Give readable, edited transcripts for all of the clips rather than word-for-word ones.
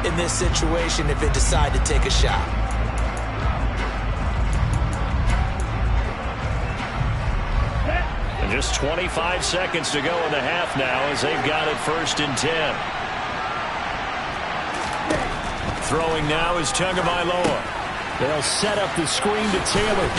in this situation if they decide to take a shot. And just 25 seconds to go in the half now as they've got it 1st and 10. Throwing now is Tagovailoa. They'll set up the screen to Taylor.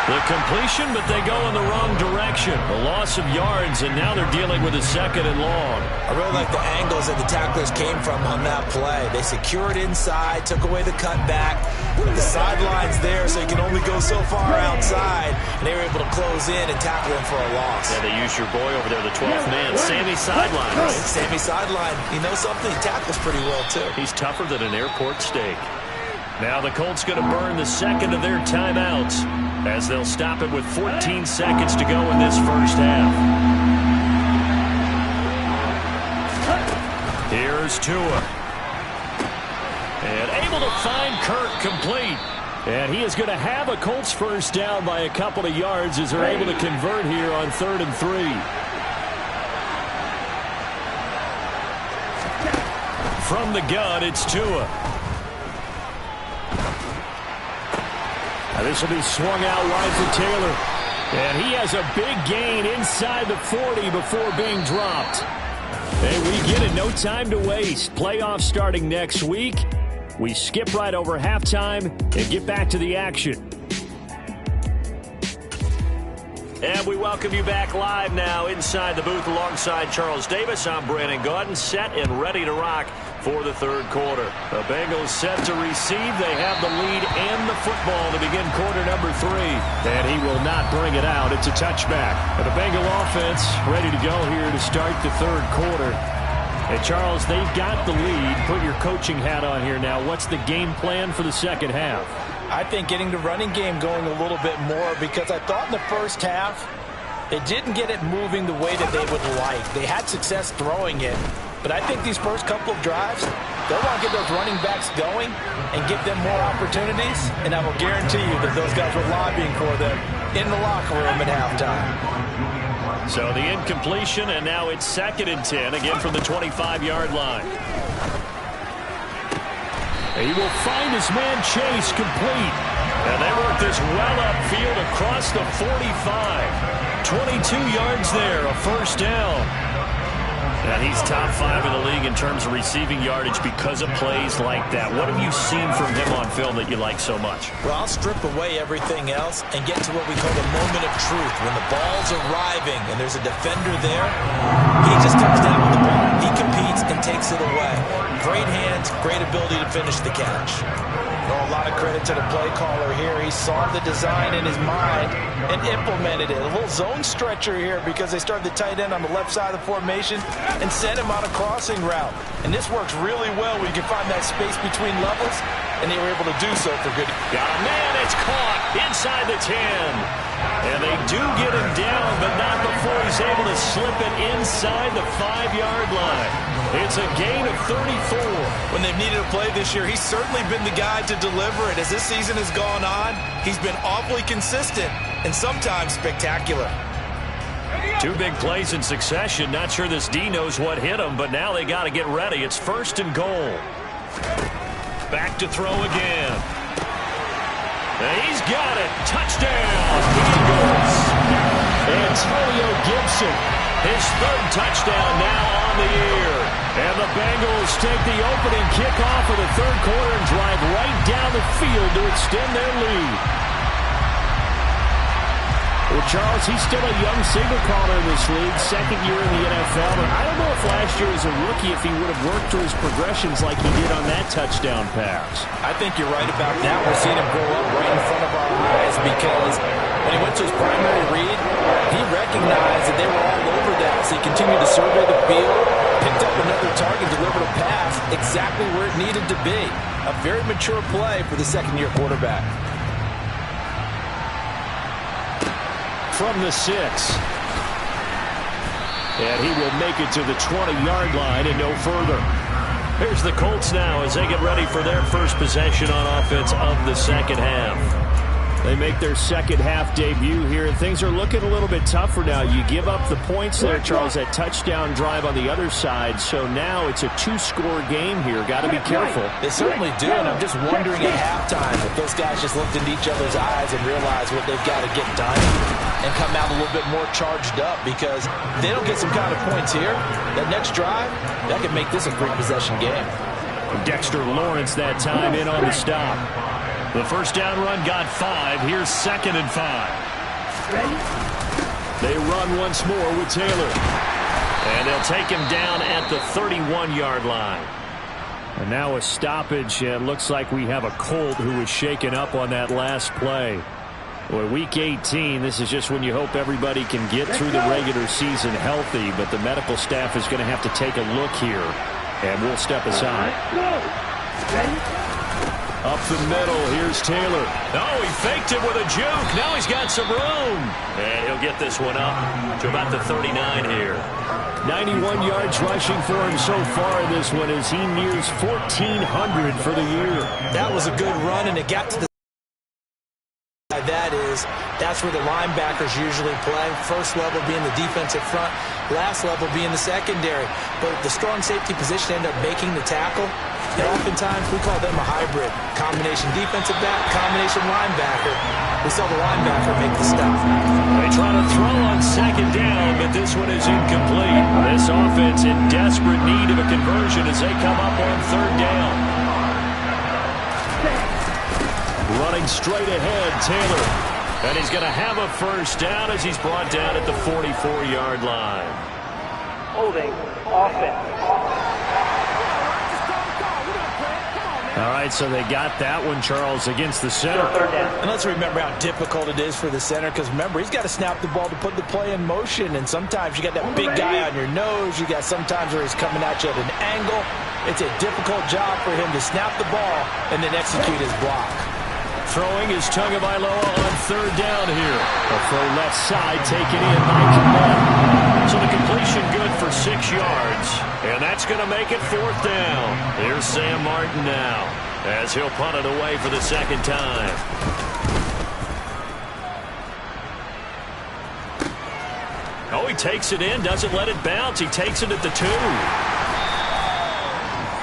The completion, but they go in the wrong direction. A loss of yards, and now they're dealing with a 2nd and long. I really like the angles that the tacklers came from on that play. They secured inside, took away the cutback. The sideline's there, so you can only go so far outside. And they were able to close in and tackle him for a loss. Yeah, they used your boy over there, the 12th man, Sammy Sideline. Right? Sammy Sideline. You know something? He tackles pretty well, too. He's tougher than an airport steak. Now the Colts going to burn the 2nd of their timeouts as they'll stop it with 14 seconds to go in this 1st half. Here's Tua. And able to find Kirk complete. And he is going to have a Colts 1st down by a couple of yards as they're able to convert here on 3rd and 3. From the gun, it's Tua. This will be swung out wide for Taylor. And he has a big gain inside the 40 before being dropped. Hey, we get it. No time to waste. Playoffs starting next week. We skip right over halftime and get back to the action. And we welcome you back live now inside the booth alongside Charles Davis. I'm Brandon Gaudin, set and ready to rock for the 3rd quarter. The Bengals set to receive. They have the lead and the football to begin quarter number 3. And he will not bring it out. It's a touchback. And the Bengal offense ready to go here to start the 3rd quarter. Hey, Charles, they've got the lead. Put your coaching hat on here now. What's the game plan for the 2nd half? I think getting the running game going a little bit more, because I thought in the 1st half they didn't get it moving the way that they would like. They had success throwing it, but I think these first couple of drives, they'll want to get those running backs going and give them more opportunities, and I will guarantee you that those guys were lobbying for them in the locker room at halftime. So the incompletion, and now it's 2nd and 10, again from the 25-yard line. He will find his man Chase complete. And they work this well upfield across the 45. 22 yards there, a 1st down. And he's top 5 in the league in terms of receiving yardage because of plays like that. What have you seen from him on film that you like so much? Well, I'll strip away everything else and get to what we call the moment of truth. When the ball's arriving and there's a defender there, he just comes down with the ball. He competes and takes it away. Great hands, great ability to finish the catch. Well, a lot of credit to the play caller here. He saw the design in his mind and implemented it. A little zone stretcher here because they started the tight end on the left side of the formation and sent him on a crossing route. And this works really well when you can find that space between levels, and they were able to do so for good. Got a man, it's caught inside the 10. And they do get him down, but not before he's able to slip it inside the 5-yard line. It's a gain of 34. When they've needed a play this year, he's certainly been the guy to deliver it. As this season has gone on, he's been awfully consistent and sometimes spectacular. 2 big plays in succession. Not sure this D knows what hit him, but now they got to get ready. It's 1st and goal. Back to throw again. And he's got it. Touchdown, Eagles. Antonio Gibson, his 3rd touchdown now on the year. And the Bengals take the opening kickoff of the 3rd quarter and drive right down the field to extend their lead. Well, Charles, he's still a young signal caller in this league, 2nd year in the NFL. But I don't know if last year as a rookie if he would have worked through his progressions like he did on that touchdown pass. I think you're right about that. We're seeing him grow up right in front of our eyes because when he went to his primary read, he recognized that they were all over that. So he continued to survey the field, picked up another target, delivered a pass exactly where it needed to be. A very mature play for the 2nd-year quarterback. From the 6. And he will make it to the 20-yard line and no further. Here's the Colts now as they get ready for their first possession on offense of the 2nd half. They make their second half debut here, and things are looking a little bit tougher now. You give up the points there, Charles, that touchdown drive on the other side. So now it's a two-score game here. Got to be careful. They certainly do, and I'm just wondering at halftime if those guys just looked into each other's eyes and realized what they've got to get done and come out a little bit more charged up, because if they don't get some kind of points here, that next drive, that could make this a three-possession game. Dexter Lawrence that time in on the stop. The first down run got 5. Here's 2nd and 5. They run once more with Taylor. And they'll take him down at the 31-yard line. And now a stoppage. It looks like we have a Colt who was shaken up on that last play. Boy, Week 18, this is just when you hope everybody can get through the regular season healthy, but the medical staff is going to have to take a look here, and we'll step aside. Up the middle, here's Taylor. Oh, he faked it with a juke. Now he's got some room. And he'll get this one up to about the 39 here. 91 yards rushing for him so far in this one as he nears 1,400 for the year. That was a good run, and it got to the that's where the linebackers usually play. First level being the defensive front, last level being the secondary. But the strong safety position ended up making the tackle. And oftentimes we call them a hybrid. Combination defensive back, combination linebacker. We saw the linebacker make the stop. They try to throw on 2nd down, but this one is incomplete. This offense in desperate need of a conversion as they come up on 3rd down. Running straight ahead, Taylor. And he's going to have a first down as he's brought down at the 44-yard line. Holding offense. All right, so they got that one, Charles, against the center. And let's remember how difficult it is for the center, because remember, he's got to snap the ball to put the play in motion, and sometimes you got that big guy on your nose. You got sometimes where he's coming at you at an angle. It's a difficult job for him to snap the ball and then execute his block. Throwing is Tagovailoa on 3rd down here. A throw left side taken in by Kmet. So the completion good for 6 yards. And that's going to make it 4th down. Here's Sam Martin now as he'll punt it away for the 2nd time. Oh, he takes it in, doesn't let it bounce. He takes it at the 2.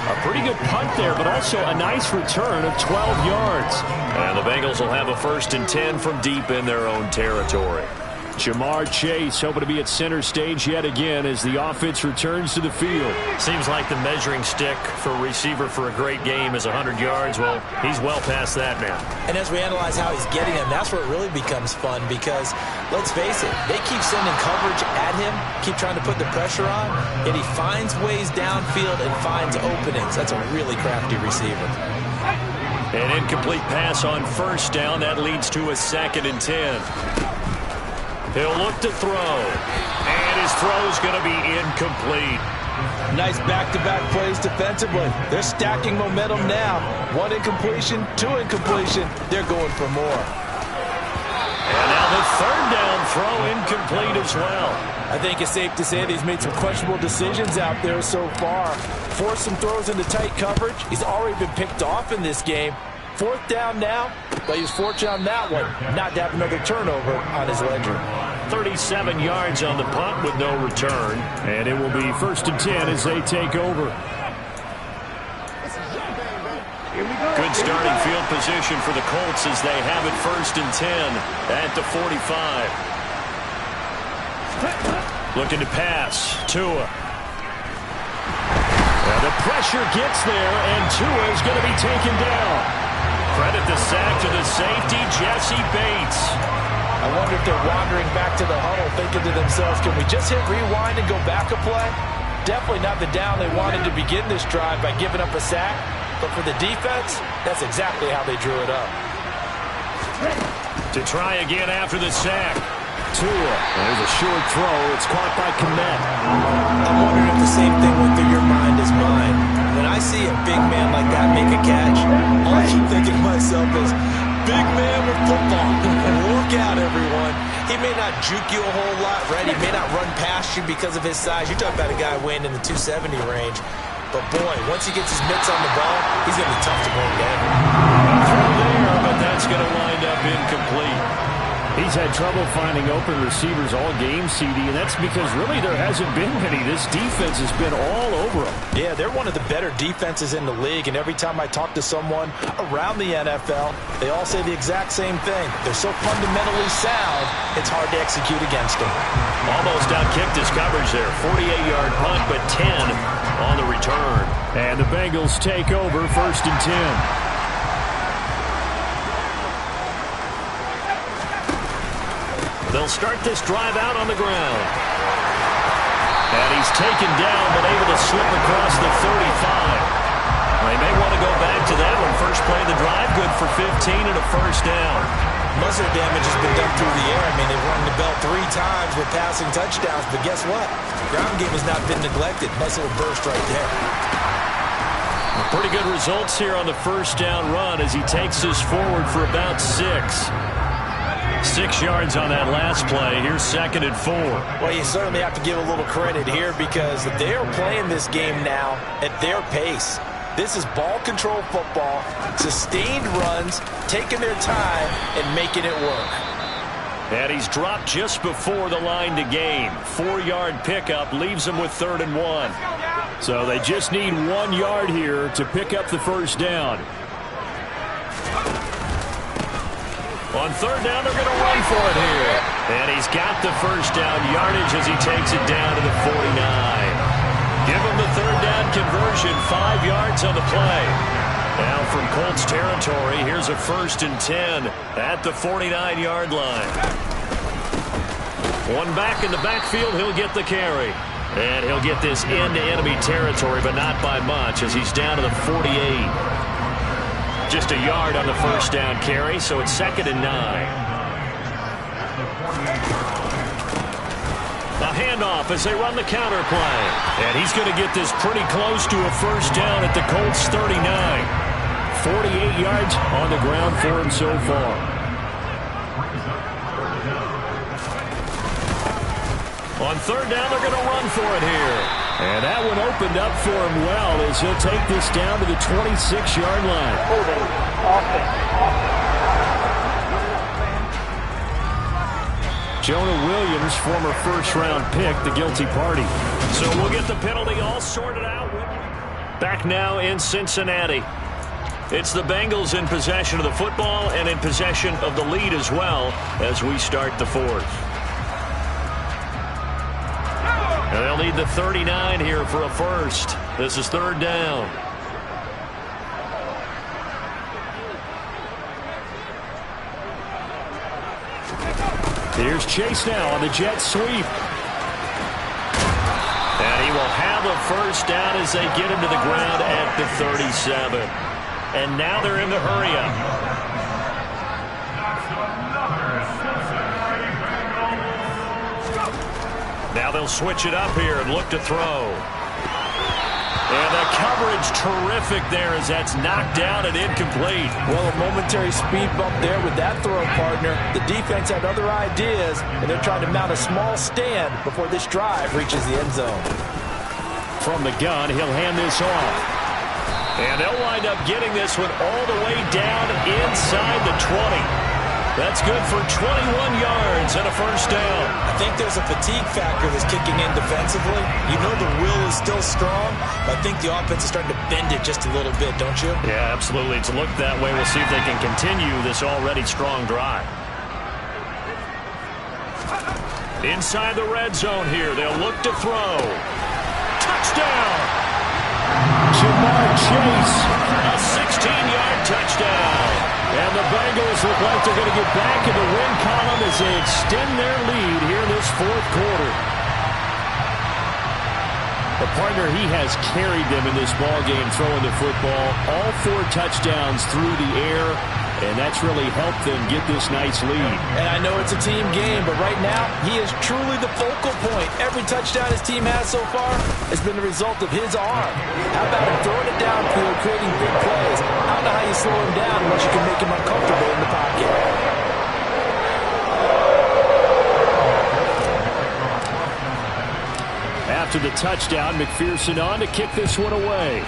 A pretty good punt there, but also a nice return of 12 yards. And the Bengals will have a 1st and 10 from deep in their own territory. Jamar Chase hoping to be at center stage yet again as the offense returns to the field. Seems like the measuring stick for a receiver for a great game is 100 yards. Well, he's well past that now. And as we analyze how he's getting them, that's where it really becomes fun, because let's face it, they keep sending coverage at him, keep trying to put the pressure on, and he finds ways downfield and finds openings. That's a really crafty receiver. An incomplete pass on 1st down. That leads to a 2nd and 10. He'll look to throw. And his throw's going to be incomplete. Nice back-to-back plays defensively. They're stacking momentum now. 1 incompletion, 2 incompletion. They're going for more. And now the 3rd down throw incomplete as well. I think it's safe to say that he's made some questionable decisions out there so far. Forced some throws into tight coverage. He's already been picked off in this game. 4th down now, but he was fortunate on that one not to have another turnover on his ledger. 37 yards on the punt with no return. And it will be 1st and 10 as they take over. Good starting field position for the Colts as they have it 1st and 10 at the 45. Looking to pass. Tua. And the pressure gets there, and Tua is going to be taken down. Credit the sack to the safety, Jesse Bates. I wonder if they're wandering back to the huddle thinking to themselves, can we just hit rewind and go back a play? Definitely not the down they wanted to begin this drive by giving up a sack. But for the defense, that's exactly how they drew it up. To try again after the sack. Tua. There's a short throw. It's caught by Kmet. I'm wondering if the same thing went through your mind as mine. When I see a big man like that make a catch, all I keep thinking to myself is, big man with football. Look out, everyone. He may not juke you a whole lot, right? He may not run past you because of his size. You're talking about a guy weighing in the 270 range. But boy, once he gets his mitts on the ball, he's going to be tough to bring down. Throw there, but that's going to wind up incomplete. He's had trouble finding open receivers all game, CD, and that's because really there hasn't been many. This defense has been all over him. Yeah, they're one of the better defenses in the league, and every time I talk to someone around the NFL, they all say the exact same thing. They're so fundamentally sound, it's hard to execute against them. Almost outkicked his coverage there. 48-yard punt, but 10 on the return. And the Bengals take over 1st and 10. They'll start this drive out on the ground. And he's taken down, but able to slip across the 35. They may want to go back to that one. First play of the drive, good for 15 and a first down. Muzzle damage has been done through the air. I mean, they've rung the bell 3 times with passing touchdowns, but guess what? Ground game has not been neglected. Nice little burst right there. Pretty good results here on the first down run as he takes us forward for about 6. 6 yards on that last play. Here's 2nd and 4. Well, you certainly have to give a little credit here because they are playing this game now at their pace. This is ball control football, sustained runs, taking their time and making it work. And he's dropped just before the line to gain. 4-yard pickup leaves him with 3rd and 1. So they just need 1 yard here to pick up the first down. On 3rd down, they're going to run for it here. And he's got the first down yardage as he takes it down to the 49. Give him the 3rd down conversion, 5 yards on the play. Now from Colts territory, here's a 1st and 10 at the 49-yard line. One back in the backfield, he'll get the carry. And he'll get this into enemy territory, but not by much as he's down to the 48. Just a yard on the first down carry, so it's 2nd and 9. A handoff as they run the counter play. And he's going to get this pretty close to a first down at the Colts 39. 48 yards on the ground for him so far. On 3rd down, they're going to run for it here. And that one opened up for him well as he'll take this down to the 26-yard line. Holding offense. Jonah Williams, former first-round pick, the guilty party. So we'll get the penalty all sorted out. Back now in Cincinnati. It's the Bengals in possession of the football and in possession of the lead as well as we start the 4th. And they'll need the 39 here for a first. This is 3rd down. Here's Chase now on the jet sweep. And he will have a first down as they get him to the ground at the 37. And now they're in the hurry-up. Now they'll switch it up here and look to throw. And the coverage terrific there as that's knocked down and incomplete. Well, a momentary speed bump there with that throw partner. The defense had other ideas, and they're trying to mount a small stand before this drive reaches the end zone. From the gun, he'll hand this off. And they'll wind up getting this one all the way down inside the 20. That's good for 21 yards and a first down. I think there's a fatigue factor that's kicking in defensively. You know the will is still strong, but I think the offense is starting to bend it just a little bit, don't you? Yeah, absolutely. It's looked that way. We'll see if they can continue this already strong drive. Inside the red zone here, they'll look to throw. Touchdown! Ja'Marr Chase. A 16-yard touchdown. And the Bengals look like they're going to get back in the win column as they extend their lead here in this 4th quarter. The partner, he has carried them in this ballgame throwing the football. All 4 touchdowns through the air, and that's really helped them get this nice lead. And I know it's a team game, but right now, he is truly the focal point. Every touchdown his team has so far has been the result of his arm. How about him throwing it downfield, creating big plays? I don't know how you slow him down unless you can make him uncomfortable in the pocket. after the touchdown. McPherson on to kick this one away.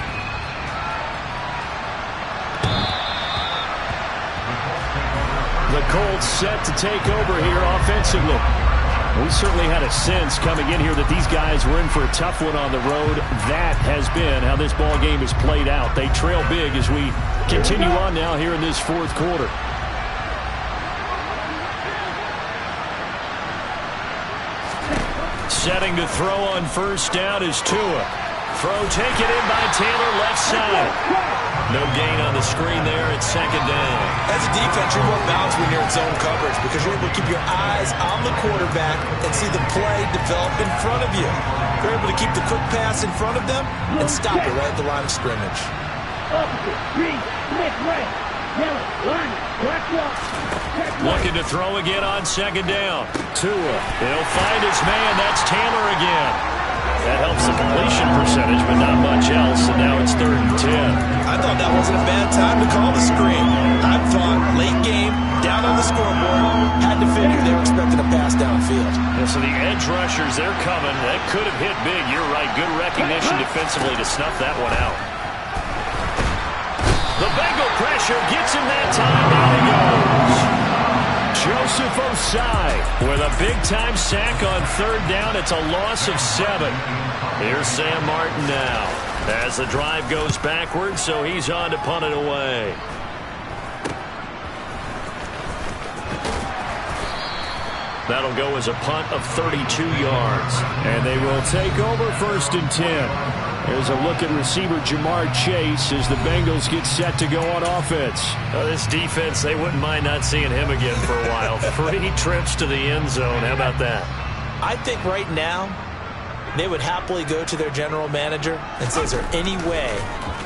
The Colts set to take over here offensively. We certainly had a sense coming in here that these guys were in for a tough one on the road. That has been how this ball game has played out. They trail big as we continue on now here in this fourth quarter. Setting to throw on first down is Tua. Throw taken in by Taylor, left side. No gain on the screen there. It's second down. As a defense, you're more balanced when you're in zone coverage because you're able to keep your eyes on the quarterback and see the play develop in front of you. You're able to keep the quick pass in front of them and stop it right at the line of scrimmage. Looking to throw again on second down. Tua. He'll find his man. That's Taylor again. That helps the completion percentage, but not much else, and now it's 3rd and 10. I thought that wasn't a bad time to call the screen. I thought late game, down on the scoreboard, had to figure they were expecting a pass downfield. Yeah, so the edge rushers, they're coming. That could have hit big. You're right. Good recognition defensively to snuff that one out. The Bengal pressure gets him that time. Down he goes. Joseph Osai with a big-time sack on 3rd down. It's a loss of 7. Here's Sam Martin now as the drive goes backwards, so he's on to punt it away. That'll go as a punt of 32 yards. And they will take over 1st and 10. There's a look at receiver Jamar Chase as the Bengals get set to go on offense. This defense, they wouldn't mind not seeing him again for a while. 3 trips to the end zone. How about that? I think right now they would happily go to their general manager and say, is there any way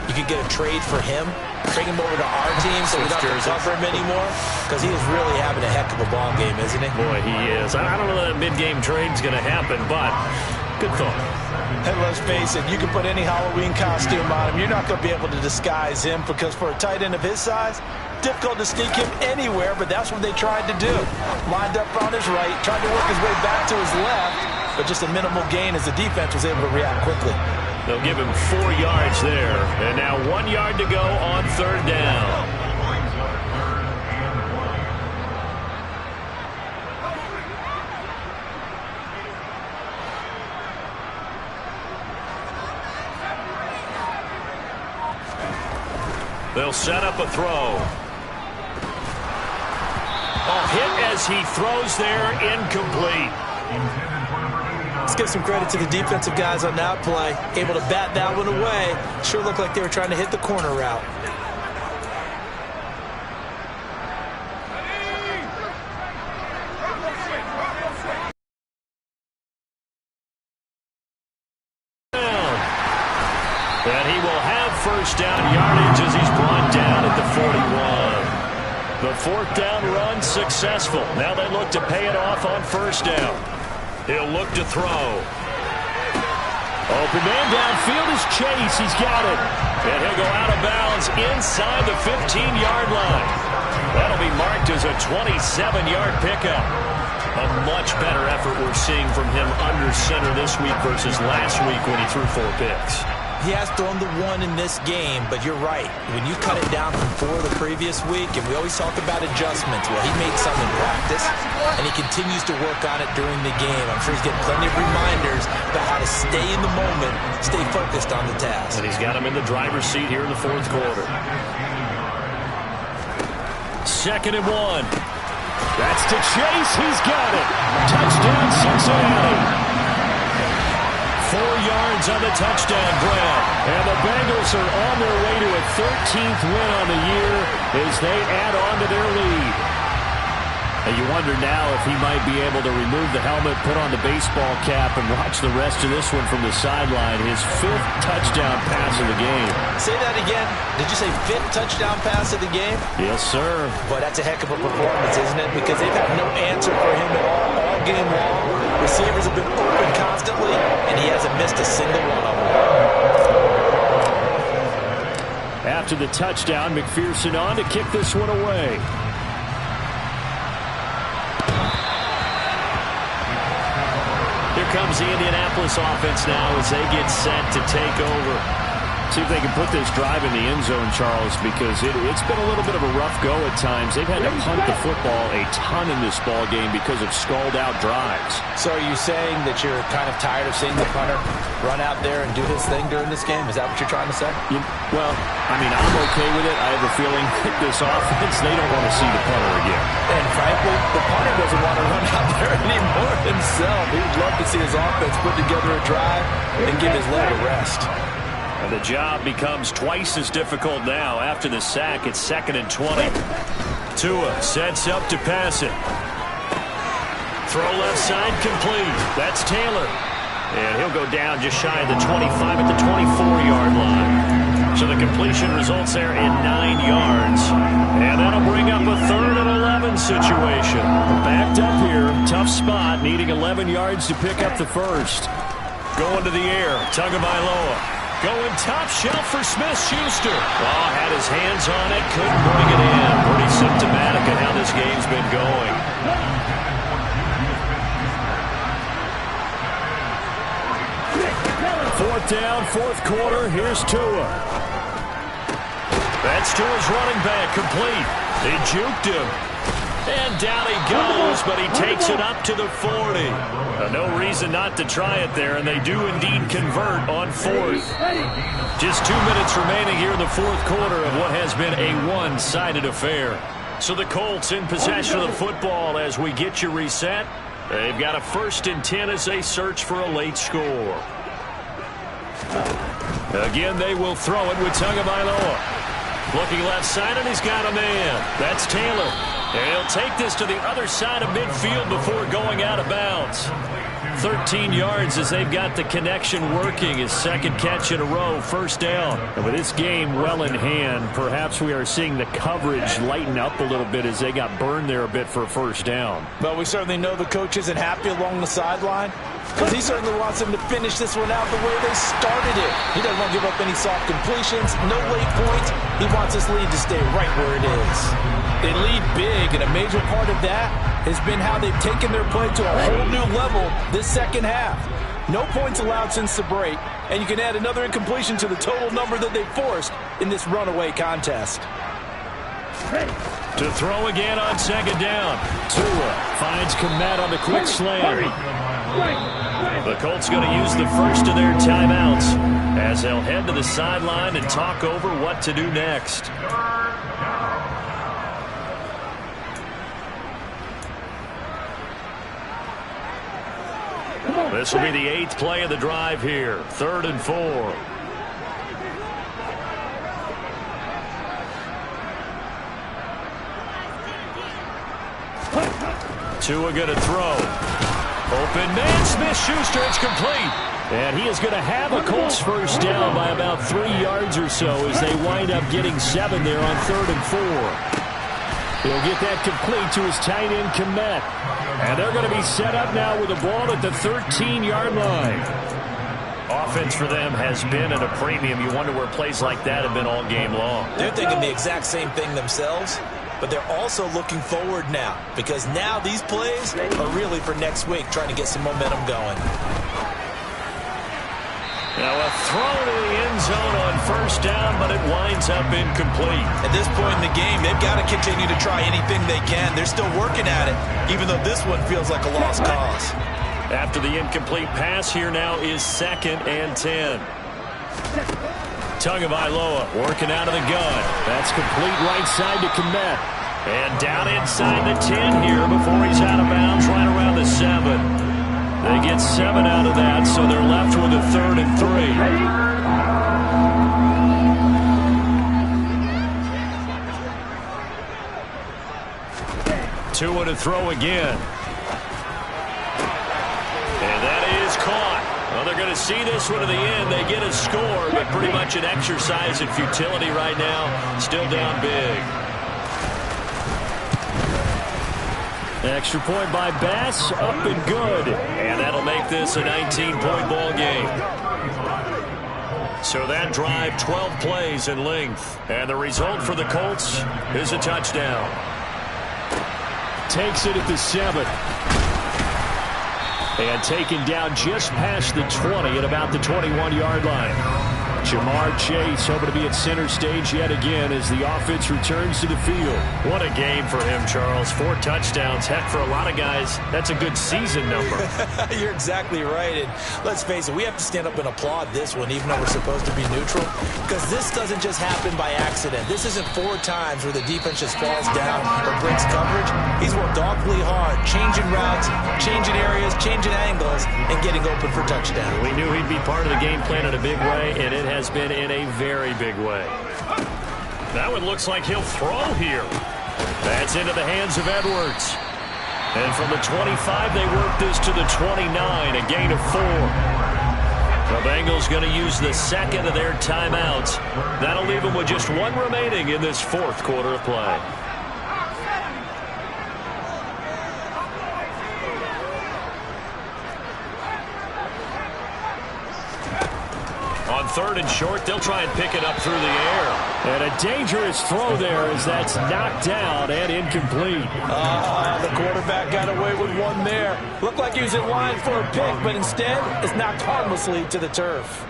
you could get a trade for him? Bring him over to our team so we don't have to cover him anymore? Because he is really having a heck of a ball game, isn't he? Boy, he is. I don't know that mid-game trade's going to happen, but good thought. And let's face it, you can put any Halloween costume on him. You're not going to be able to disguise him because for a tight end of his size, difficult to sneak him anywhere, but that's what they tried to do. Lined up on his right, tried to work his way back to his left, but just a minimal gain as the defense was able to react quickly. They'll give him 4 yards there, and now 1 yard to go on 3rd down. They'll set up a throw. A hit as he throws there, incomplete. Let's give some credit to the defensive guys on that play. Able to bat that one away. Sure looked like they were trying to hit the corner route. And he will have first down yardage as he's brought down at the 41. The 4th down run successful. Now they look to pay it off on first down. He'll look to throw. Open man downfield is Chase. He's got it. And he'll go out of bounds inside the 15-yard line. That'll be marked as a 27-yard pickup. A much better effort we're seeing from him under center this week versus last week when he threw 4 picks. He has thrown the 1 in this game, but you're right. When you cut it down from 4 the previous week, and we always talk about adjustments, well, he made some in practice, and he continues to work on it during the game. I'm sure he's getting plenty of reminders about how to stay in the moment, stay focused on the task. And he's got him in the driver's seat here in the 4th quarter. 2nd and 1. That's to Chase. He's got it. Touchdown, Cincinnati. 4 yards on the touchdown grab. And the Bengals are on their way to a 13th win on the year as they add on to their lead. And you wonder now if he might be able to remove the helmet, put on the baseball cap, and watch the rest of this one from the sideline. His 5th touchdown pass of the game. Say that again. Did you say 5th touchdown pass of the game? Yes, sir. Boy, that's a heck of a performance, isn't it? Because they've had no answer for him at all game long. Receivers have been open constantly, and he hasn't missed a single one of them. After the touchdown, McPherson on to kick this one away. Here comes the Indianapolis offense now as they get set to take over. See if they can put this drive in the end zone, Charles, because it's been a little bit of a rough go at times. They've had to punt the football a ton in this ball game because of stalled-out drives. So are you saying that you're kind of tired of seeing the punter run out there and do his thing during this game? Is that what you're trying to say? Well, I mean, I'm okay with it. I have a feeling that this offense, they don't want to see the punter again. And frankly, the punter doesn't want to run out there anymore himself. He'd love to see his offense put together a drive and give his leg a rest. And the job becomes twice as difficult now. After the sack, it's 2nd and 20. Tua sets up to pass it. Throw left side complete. That's Taylor. And he'll go down just shy of the 25 at the 24-yard line. So the completion results there in 9 yards. And that'll bring up a 3rd and 11 situation. Backed up here. Tough spot. Needing 11 yards to pick up the first. Going to the air. Tagovailoa. Going top shelf for Smith-Schuster. Oh, had his hands on it. Couldn't bring it in. Pretty symptomatic of how this game's been going. Fourth down, 4th quarter. Here's Tua. That's Tua's running back. Complete. They juked him. And down he goes, but he takes it up to the 40. No reason not to try it there, and they do indeed convert on 4th. Just 2 minutes remaining here in the 4th quarter of what has been a one-sided affair. So the Colts in possession of the football as we get you reset. They've got a 1st and 10 as they search for a late score. Again, they will throw it with Tagovailoa. Looking left side, and he's got a man. That's Taylor. And he'll take this to the other side of midfield before going out of bounds. 13 yards as they've got the connection working. His 2nd catch in a row, 1st down. And with this game well in hand, perhaps we are seeing the coverage lighten up a little bit as they got burned there a bit for a 1st down. But we certainly know the coach isn't happy along the sideline because he certainly wants them to finish this one out the way they started it. He doesn't want to give up any soft completions, no late points. He wants his lead to stay right where it is. They lead big, and a major part of that has been how they've taken their play to a whole new level this 2nd half. No points allowed since the break, and you can add another incompletion to the total number that they forced in this runaway contest. To throw again on 2nd down. Tua finds Kmet on the quick slant. The Colts going to use the first of their timeouts as they'll head to the sideline and talk over what to do next. This will be the 8th play of the drive here. 3rd and 4. Tua going to throw. Open man, Smith-Schuster, it's complete. And he is going to have a Colts 1st down by about 3 yards or so as they wind up getting 7 there on 3rd and 4. He'll get that complete to his tight end, Kmet. And they're going to be set up now with the ball at the 13-yard line. Offense for them has been at a premium. You wonder where plays like that have been all game long. They're thinking the exact same thing themselves, but they're also looking forward now because now these plays are really for next week, trying to get some momentum going. Now a throw to the end zone on 1st down, but it winds up incomplete. At this point in the game, they've got to continue to try anything they can. They're still working at it, even though this one feels like a lost cause. After the incomplete pass, here now is 2nd and 10. Tagovailoa working out of the gun. That's complete right side to Kmet. And down inside the 10 here before he's out of bounds right around the 7. They get 7 out of that, so they're left with a 3rd and 3. Tua to throw again. And that is caught. Well, they're going to see this one to the end. They get a score, but pretty much an exercise in futility right now. Still down big. Extra point by Bass, up and good. And that'll make this a 19-point ball game. So that drive, 12 plays in length. And the result for the Colts is a touchdown. Takes it at the 7. And taken down just past the 20 at about the 21-yard line. Jamar Chase hoping to be at center stage yet again as the offense returns to the field. What a game for him, Charles. 4 touchdowns. Heck, for a lot of guys, that's a good season number. You're exactly right. And let's face it, we have to stand up and applaud this one, even though we're supposed to be neutral, because this doesn't just happen by accident. This isn't 4 times where the defense just falls down or breaks coverage. He's worked awfully hard, changing routes, changing areas, changing angles, and getting open for touchdown. We knew he'd be part of the game plan in a big way, and it has been in a very big way. That one looks like he'll throw here. That's into the hands of Edwards. And from the 25, they work this to the 29, a gain of 4. The Bengals going to use the second of their timeouts. That'll leave them with just 1 remaining in this 4th quarter of play. On 3rd and short, they'll try and pick it up through the air. And a dangerous throw there as that's knocked down and incomplete. The quarterback got away with one there. Looked like he was in line for a pick, but instead it's knocked harmlessly to the turf.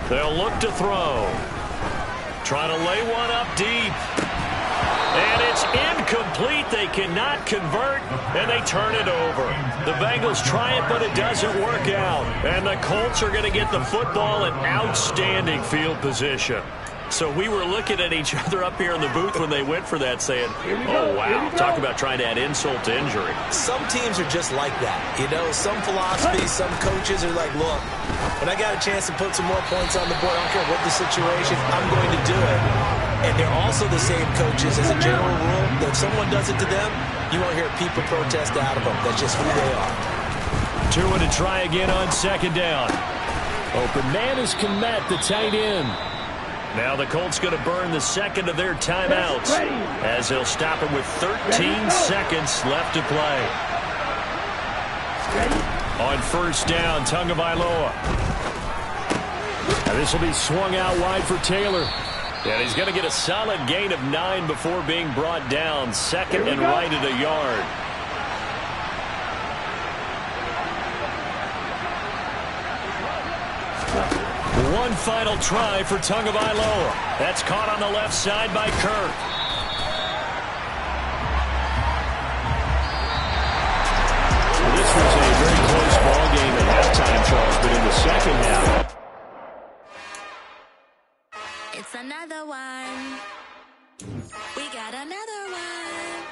They'll look to throw. Trying to lay one up deep. And it's incomplete. They cannot convert, and they turn it over. The Bengals try it, but it doesn't work out. And the Colts are going to get the football in outstanding field position. So we were looking at each other up here in the booth when they went for that saying, oh, wow, talk about trying to add insult to injury. Some teams are just like that. You know, some philosophies, some coaches are like, look, when I got a chance to put some more points on the board, I don't care what the situation, I'm going to do it. And they're also the same coaches as a general rule that if someone does it to them, you won't hear people protest out of them. That's just who they are. 2 to try again on 2nd down. Open man is Kmet, the tight end. Now the Colts going to burn the second of their timeouts as they'll stop it with 13 seconds left to play. On 1st down, Tagovailoa. This will be swung out wide for Taylor. And he's going to get a solid gain of 9 before being brought down. 2nd and right at a yard. One final try for Tagovailoa. That's caught on the left side by Kirk. This was a very close ball game at halftime, Charles, but in the second half. It's another one. We got another one.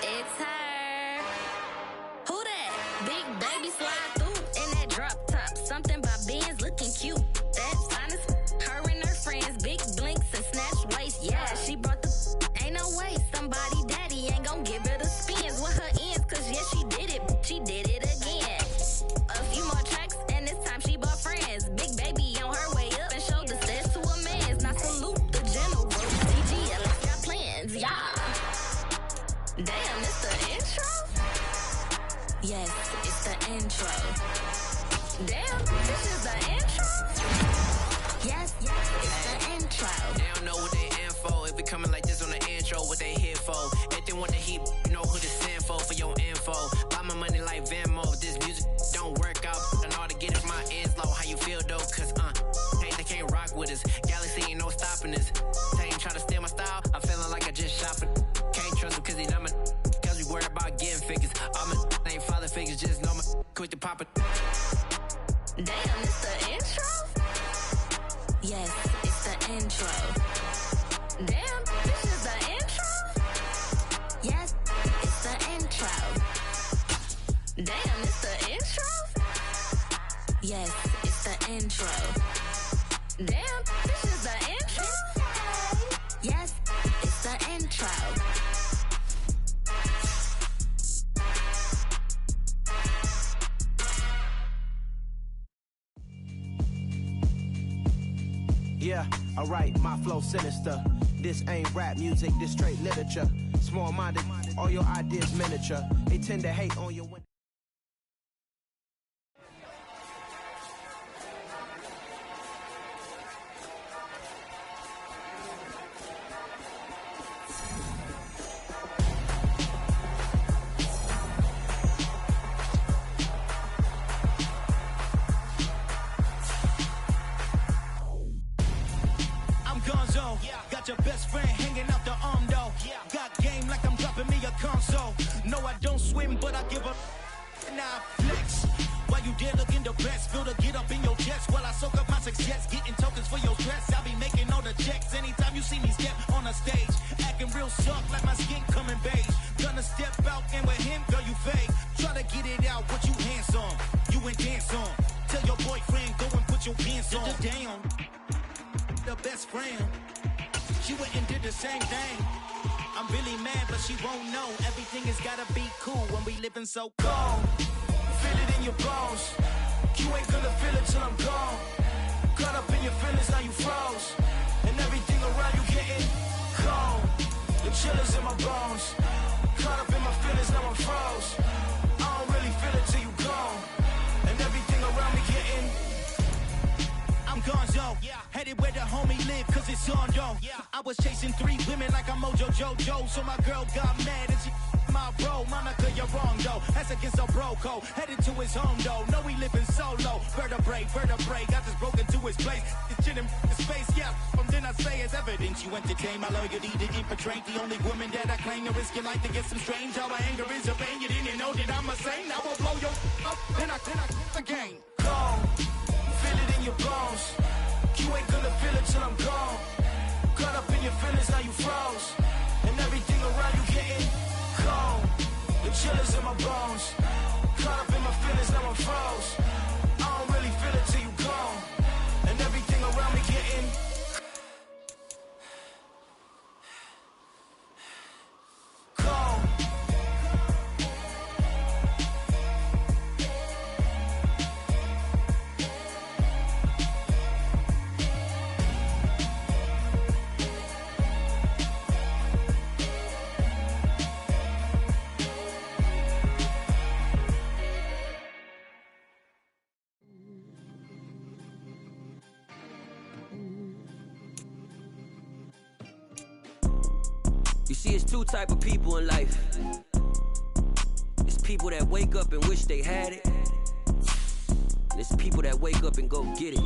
It's her. Who that? Big baby slide through in that drop top. Something about Benz looking cute. That's honest. Her and her friends, big blinks and snatch waist. Yeah, she brought the. Ain't no way somebody daddy ain't gonna give her the spins with her ends. Cause yeah, she did it. She did it again. A few more tracks and this time she bought friends. Big baby on her way up and showed the stairs to a man's. Now salute the general. TGL got plans, yeah. Damn, it's the intro? Yes, it's the intro. Damn, this is the intro? Yes, it's the intro. They don't know what they in for. If we coming like this on the intro, what they here for? If they want the heat, you know who to send for your info. Buy my money like Venmo. This music don't work out. And all to get it from my ends low. How you feel though? Cause they can't rock with us. Galaxy ain't no stopping us. They ain't trying to steal my style. I'm feeling like I just shot for. Can't trust him cause he not my. Cause we worried about getting figures. All my ain't father figures. Just know my quick to pop it. Damn, it's the intro? Yes, it's the intro. Damn, this is the intro? Yes, it's the intro. Damn, it's the intro? Yes, it's the intro. Damn, this is the intro? Yes, it's the intro. Yeah, alright, my flow sinister. This ain't rap music, this straight literature. Small-minded, all your ideas miniature. They tend to hate on your... about your best friend hanging out the arm though. Got game like I'm dropping me a console. No, I don't swim, but I give a now flex. While you there looking the best, feel the get up in your chest while I soak up my success, getting tokens for your stress. I'll be making all the checks anytime you see me step on a stage, acting real soft like my skin coming beige. Gonna step out and with him, girl, you fake. Try to get it out, what you handsome, you ain't dance on. Tell your boyfriend, go and put your pants on. Damn, the best friend, she went and did the same thing. I'm really mad, but she won't know. Everything has gotta be cool when we living so cold. Feel it in your bones. You ain't gonna feel it till I'm gone. Caught up in your feelings, now you froze. And everything around you getting cold. The chillers in my bones. Caught up in my feelings, now I'm froze. I don't really feel it till you gone. And everything around me getting I'm gonzo, headed where the homie live, cause it's on, yo. I was chasing 3 women like I'm Mojo Jojo, so my girl got mad and she my bro. Monica, you're wrong, though. That's against a bro code. Headed to his home, though. No, he living solo. Vertebrae, got this broken to his place. It's chilling his face, yeah. From then I say it's evidence you entertain my loyalty to infiltrate. The only woman that I claim to risk your life to get some strange. How my anger is a pain. You didn't know that I'm a saint. I will blow your up, then I again. Cold. Feel it in your bones. You ain't gonna feel it till I'm gone. Caught up in your feelings, now you froze. And everything around you getting cold. The chillers in my bones. Caught up in my feelings, now I'm froze. I don't really feel it till you gone. And everything around me getting cold. You see, it's 2 type of people in life. It's people that wake up and wish they had it. And it's people that wake up and go get it.